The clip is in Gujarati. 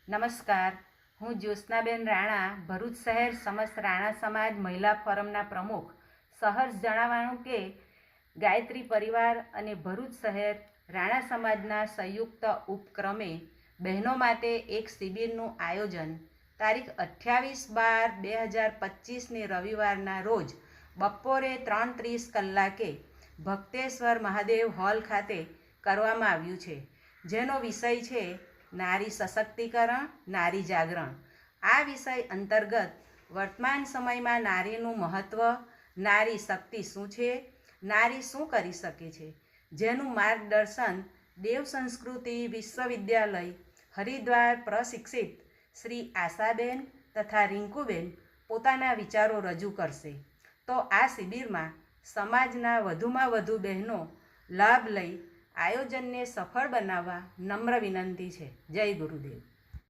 નમસ્કાર, હું જ્યોત્સનાબેન રાણા, ભરૂચ શહેર સમસ્ત રાણા સમાજ મહિલા ફોરમના પ્રમુખ. સહર્ષ જણાવવાનું કે ગાયત્રી પરિવાર અને ભરૂચ શહેર રાણા સમાજના સંયુક્ત ઉપક્રમે બહેનો માટે એક શિબિરનું આયોજન તારીખ 28/12/2025ની રવિવારના રોજ બપોરે 3:30 કલાકે ભક્તેશ્વર મહાદેવ હોલ ખાતે કરવામાં આવ્યું છે, જેનો વિષય છે નારી સશક્તિકરણ, નારી જાગરણ. આ વિષય અંતર્ગત વર્તમાન સમયમાં નારીનું મહત્ત્વ, નારી શક્તિ શું છે, નારી શું કરી શકે છે, જેનું માર્ગદર્શન દેવ સંસ્કૃતિ વિશ્વવિદ્યાલય હરિદ્વાર પ્રશિક્ષિત શ્રી આશાબેન તથા રિંકુબેન પોતાના વિચારો રજૂ કરશે. તો આ શિબિરમાં સમાજના વધુમાં વધુ બહેનો લાભ લઈ આયોજનને સફળ બનાવવા નમ્ર વિનંતી છે. જય ગુરુદેવ.